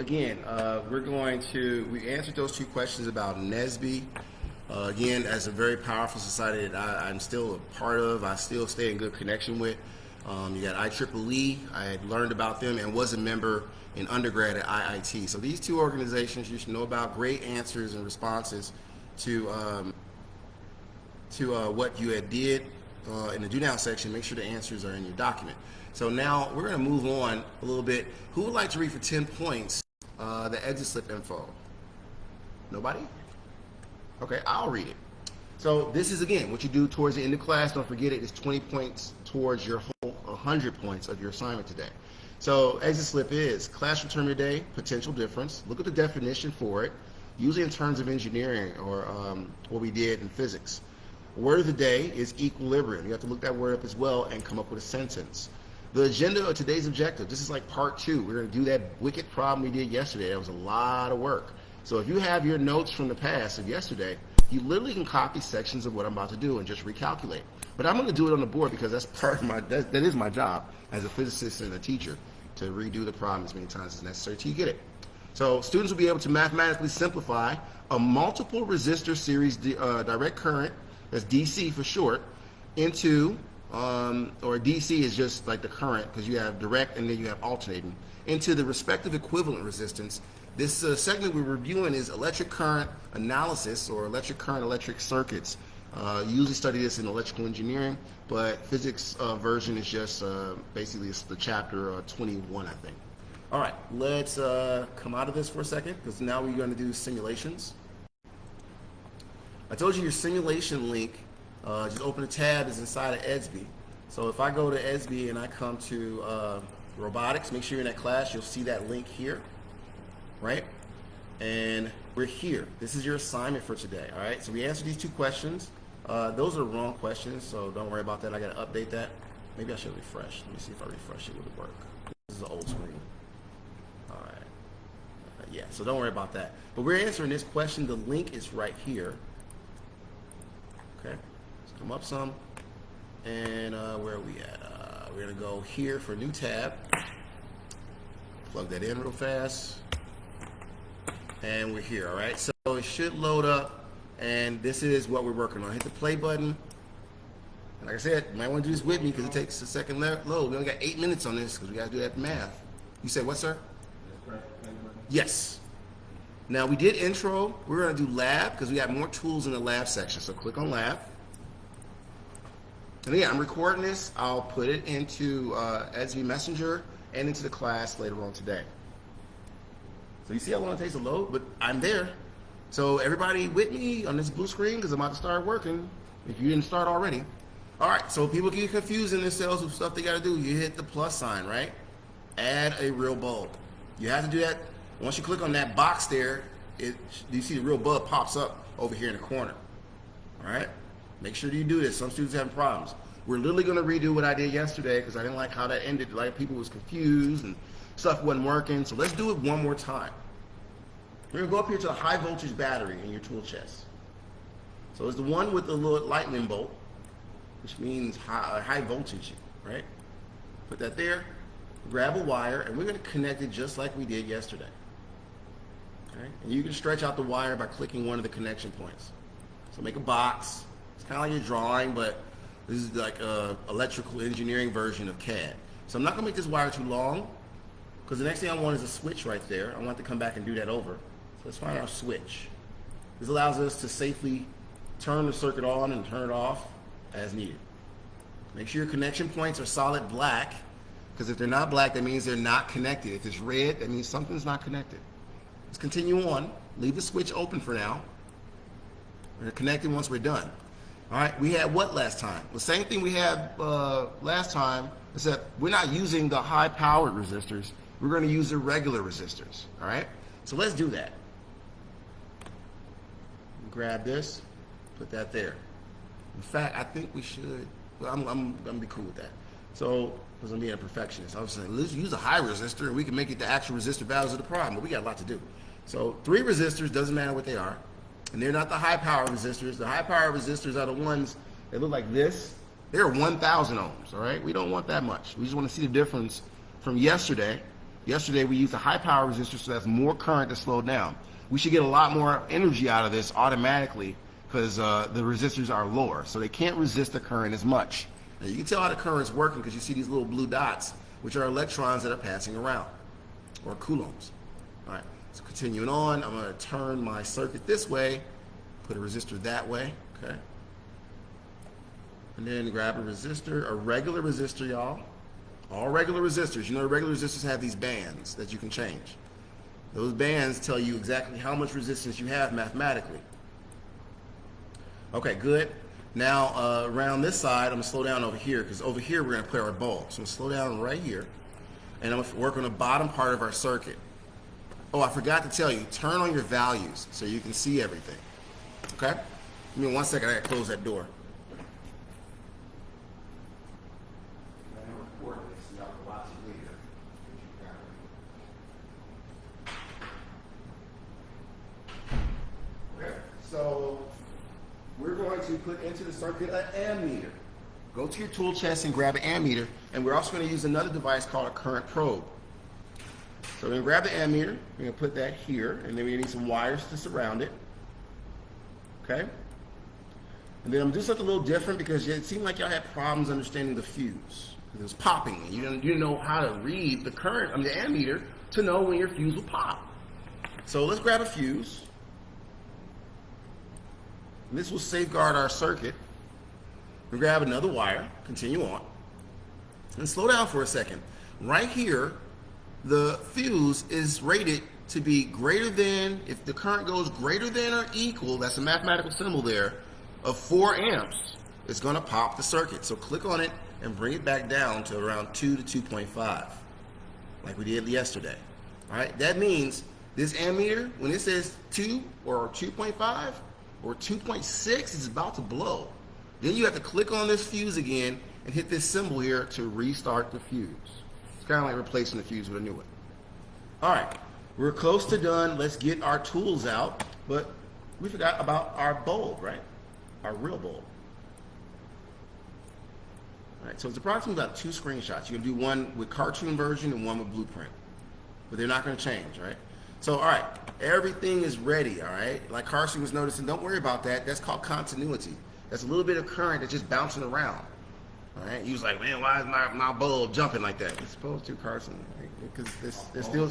again, we answered those two questions about NSBE. Again, as a very powerful society that I'm still a part of, I still stay in good connection with. You got IEEE, I had learned about them and was a member in undergrad at IIT. So these two organizations you should know about, great answers and responses to what you had did in the do now section. Make sure the answers are in your document. So now we're going to move on a little bit. Who would like to read for 10 points the exit slip info? Nobody? Okay, I'll read it. So this is, again, what you do towards the end of class. Don't forget it is 20 points towards your whole 100 points of your assignment today. So exit slip is classroom term of day, potential difference. Look at the definition for it, usually in terms of engineering or what we did in physics. Word of the day is equilibrium. You have to look that word up as well and come up with a sentence. The agenda of today's objective, this is like part 2. We're going to do that wicked problem we did yesterday. That was a lot of work. So if you have your notes from the past of yesterday, you literally can copy sections of what I'm about to do and just recalculate. But I'm going to do it on the board because that's part of my, that is my job as a physicist and a teacher, to redo the problem as many times as necessary till you get it. So students will be able to mathematically simplify a multiple resistor series direct current, that's DC for short, into, or DC is just like the current because you have direct and then you have alternating, into the respective equivalent resistance. This segment we're reviewing is electric current analysis or electric current electric circuits. You usually study this in electrical engineering, but physics version is just basically it's the chapter 21, I think. All right, let's come out of this for a second because now we're going to do simulations. I told you your simulation link, just open a tab, is inside of NSBE. So if I go to NSBE and I come to robotics, make sure you're in that class, you'll see that link here, right? And we're here. This is your assignment for today, all right? So we answered these two questions. Those are the wrong questions, so don't worry about that. I got to update that. Maybe I should refresh. Let me see if I refresh it, will it work? This is an old screen. All right. Yeah, so don't worry about that. But we're answering this question. The link is right here. Okay, let's come up some. And where are we at? We're going to go here for new tab. Plug that in real fast. And we're here, all right? So it should load up, and this is what we're working on. Hit the play button. And like I said, you might want to do this with me because it takes a second load. We only got 8 minutes on this because we got to do that math. You said what, sir? Yes. Now, we did intro. We're going to do lab because we got more tools in the lab section. So click on lab. And yeah, I'm recording this. I'll put it into NSBE Messenger and into the class later on today. So you see how long it takes to load? But I'm there. So everybody with me on this blue screen because I'm about to start working if you didn't start already. All right, so people get confused in themselves with stuff they got to do. You hit the plus sign, right? Add a real bulb. You have to do that. Once you click on that box there, you see the real bulb pops up over here in the corner. All right? Make sure you do this. Some students are having problems. We're literally going to redo what I did yesterday because I didn't like how that ended. Like people was confused and stuff wasn't working. So let's do it one more time. We're going to go up here to the high voltage battery in your tool chest. So it's the one with the little lightning bolt, which means high voltage, right? Put that there, grab a wire, and we're going to connect it just like we did yesterday. Okay? And you can stretch out the wire by clicking one of the connection points. So make a box. It's kind of like your drawing, but this is like a electrical engineering version of CAD. So I'm not going to make this wire too long because the next thing I want is a switch right there. I want to come back and do that over. So let's find our switch. This allows us to safely turn the circuit on and turn it off as needed. Make sure your connection points are solid black because if they're not black, that means they're not connected. If it's red, that means something's not connected. Let's continue on. Leave the switch open for now. We're going to connect it once we're done. All right, we had what last time? The same thing we had last time, except we're not using the high-powered resistors. We're going to use the regular resistors, all right? So let's do that. Grab this, put that there. In fact, I think we should, well, I'm going to be cool with that. So, because I'm being a perfectionist, I was saying, let's use a high resistor and we can make it the actual resistor values of the problem, but we got a lot to do. So 3 resistors, doesn't matter what they are. And they're not the high power resistors. The high power resistors are the ones that look like this. They're 1,000 ohms, all right? We don't want that much. We just want to see the difference from yesterday Yesterday we used a high power resistor, so that's more current to slow down. We should get a lot more energy out of this automatically because the resistors are lower, so they can't resist the current as much. Now you can tell how the current's working because you see these little blue dots, which are electrons that are passing around, or coulombs. All right, so continuing on, I'm going to turn my circuit this way, put a resistor that way, okay? And then grab a resistor, a regular resistor, y'all. All regular resistors. You know, regular resistors have these bands that you can change. Those bands tell you exactly how much resistance you have mathematically. Okay, good. Now, around this side, I'm going to slow down over here because over here we're going to put our bulb. So I'm going to slow down right here, and I'm going to work on the bottom part of our circuit. Oh, I forgot to tell you, turn on your values so you can see everything. Okay? Give me 1 second, I got to close that door. So we're going to put into the circuit an ammeter. Go to your tool chest and grab an ammeter, and we're also going to use another device called a current probe. So we're going to grab the ammeter, we're going to put that here, and then we need some wires to surround it. Okay? And then I'm going to do something a little different because it seemed like y'all had problems understanding the fuse. It was popping. You didn't know how to read the current, the ammeter, to know when your fuse will pop. So let's grab a fuse. This will safeguard our circuit. We'll grab another wire, continue on, and slow down for a second. Right here, the fuse is rated to be greater than, if the current goes greater than or equal, that's a mathematical symbol there, of 4 amps, it's going to pop the circuit. So click on it and bring it back down to around 2 to 2.5, like we did yesterday. All right, that means this ammeter, when it says 2 or 2.5, or 2.6 is about to blow. Then you have to click on this fuse again and hit this symbol here to restart the fuse. It's kind of like replacing the fuse with a new one. All right, we're close to done. Let's get our tools out, but we forgot about our bulb, right? Our real bulb. All right, so it's approximately about 2 screenshots. You're gonna do one with cartoon version and one with blueprint, but they're not gonna change, right? So, all right, everything is ready, all right? Like Carson was noticing, don't worry about that. That's called continuity. That's a little bit of current that's just bouncing around, all right? He was like, man, why is my bulb jumping like that? It's supposed to, Carson, because there's still,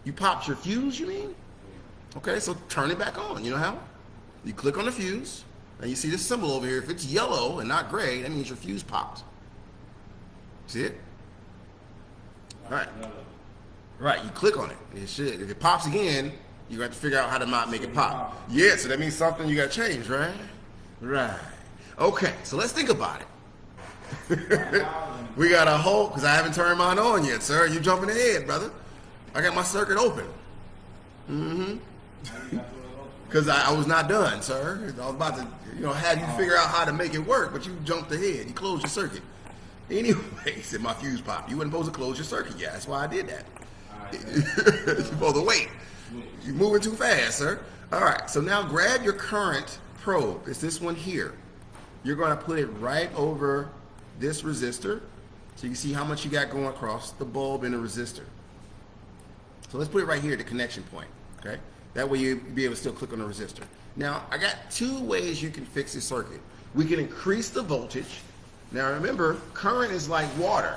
you popped your fuse, you mean? Okay, so turn it back on. You know how? You click on the fuse, and you see this symbol over here. If it's yellow and not gray, that means your fuse popped. See it? All right. Right, you click on it, and it should. If it pops again, you got to figure out how to not make it pop. Yeah, so that means something you got to change, right? Right. Okay, so let's think about it. We got a whole, because I haven't turned mine on yet, sir. You jumping ahead, brother. I got my circuit open. Because I was not done, sir. I was about to, have you figure out how to make it work, but you jumped ahead. You closed your circuit. Anyway, said my fuse popped. You weren't supposed to close your circuit yet. That's why I did that. You're supposed to wait. You're moving too fast, sir. All right, so now grab your current probe. It's this one here. You're going to put it right over this resistor so you can see how much you got going across the bulb and the resistor. So let's put it right here at the connection point, okay? That way you'll be able to still click on the resistor. Now, I got 2 ways you can fix this circuit. We can increase the voltage. Now remember, current is like water.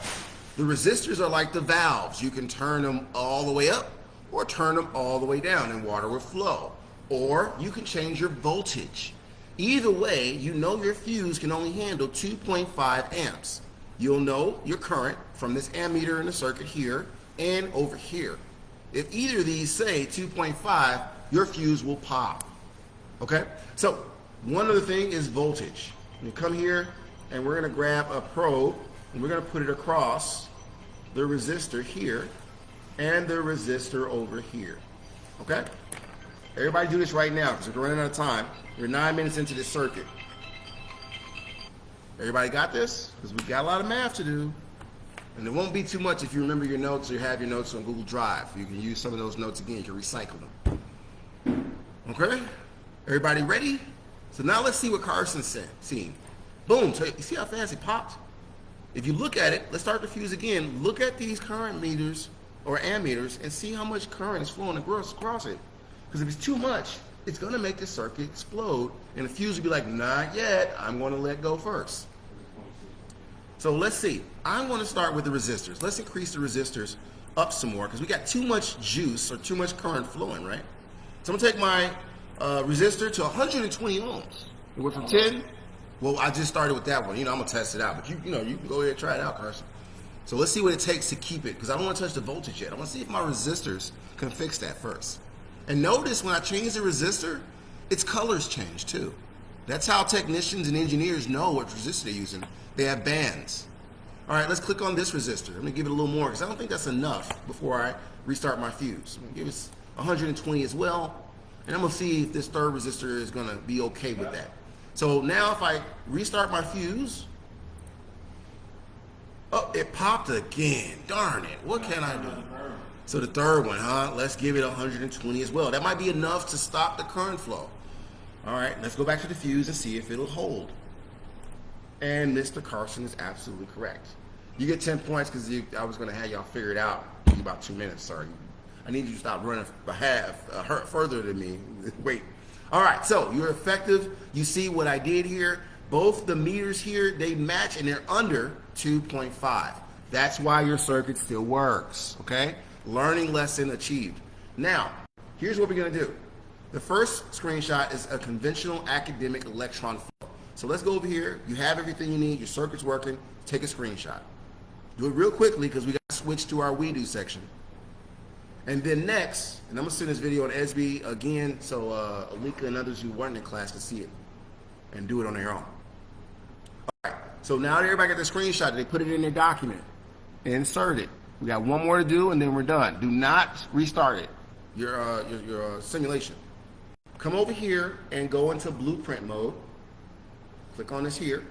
The resistors are like the valves. You can turn them all the way up or turn them all the way down and water will flow. Or you can change your voltage. Either way, you know your fuse can only handle 2.5 amps. You'll know your current from this ammeter in the circuit here and over here. If either of these say 2.5, your fuse will pop. Okay? So one other thing is voltage. You come here and we're going to grab a probe and we're going to put it across the resistor here and the resistor over here. Okay? Everybody do this right now because we're running out of time. We're 9 minutes into this circuit. Everybody got this? Because we've got a lot of math to do. And it won't be too much if you remember your notes or you have your notes on Google Drive. You can use some of those notes again. You can recycle them. Okay? Everybody ready? So now let's see what Carson's seen. Boom. So you see how fast it popped? If you look at it, let's start the fuse again. Look at these current meters or ammeters and see how much current is flowing across it. Because if it's too much, it's going to make the circuit explode, and the fuse will be like, not yet, I'm going to let go first. So let's see. I'm going to start with the resistors. Let's increase the resistors up some more because we got too much juice or too much current flowing, right? So I'm going to take my resistor to 120 ohms. It went from 10. Well, I just started with that one. I'm going to test it out. But you can go ahead and try it out, Carson. So let's see what it takes to keep it because I don't want to touch the voltage yet. I want to see if my resistors can fix that first. And notice when I change the resistor, its colors change too. That's how technicians and engineers know what resistor they're using. They have bands. All right, let's click on this resistor. I'm going to give it a little more because I don't think that's enough before I restart my fuse. I'm going to give it 120 as well. And I'm going to see if this third resistor is going to be okay with that. So now if I restart my fuse, oh, it popped again. Darn it. What can I do? So the third one, let's give it 120 as well. That might be enough to stop the current flow. All right, let's go back to the fuse and see if it'll hold. And Mr. Carson is absolutely correct. You get 10 points because I was going to have y'all figure it out in about 2 minutes. Sorry. I need you to stop running further than me. Wait. All right, so you're effective. You see what I did here. Both the meters here, they match and they're under 2.5. That's why your circuit still works, okay? Learning lesson achieved. Now, here's what we're going to do. The first screenshot is a conventional academic electron flow. So let's go over here. You have everything you need. Your circuit's working. Take a screenshot. Do it real quickly because we got to switch to our We Do section. And then next, and I'm going to send this video on SB again so Alika and others who weren't in class can see it and do it on their own. All right. So now that everybody got the screenshot, they put it in their document. Insert it. We got one more to do and then we're done. Do not restart it, your simulation. Come over here and go into blueprint mode. Click on this here.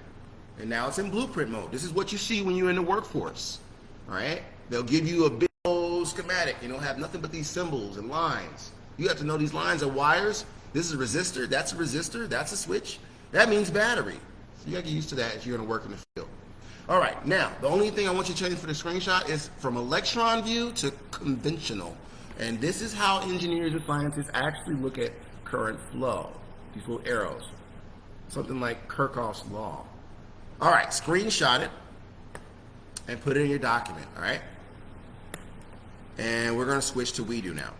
And now it's in blueprint mode. This is what you see when you're in the workforce. All right? They'll give you a big old schematic. Have nothing but these symbols and lines. You have to know these lines are wires. This is a resistor. That's a resistor. That's a switch. That means battery. So you got to get used to that if you're going to work in the field. All right, now, the only thing I want you to change for the screenshot is from electron view to conventional. And this is how engineers and scientists actually look at current flow. These little arrows. Something like Kirchhoff's law. All right, screenshot it and put it in your document, all right? And we're going to switch to We Do now.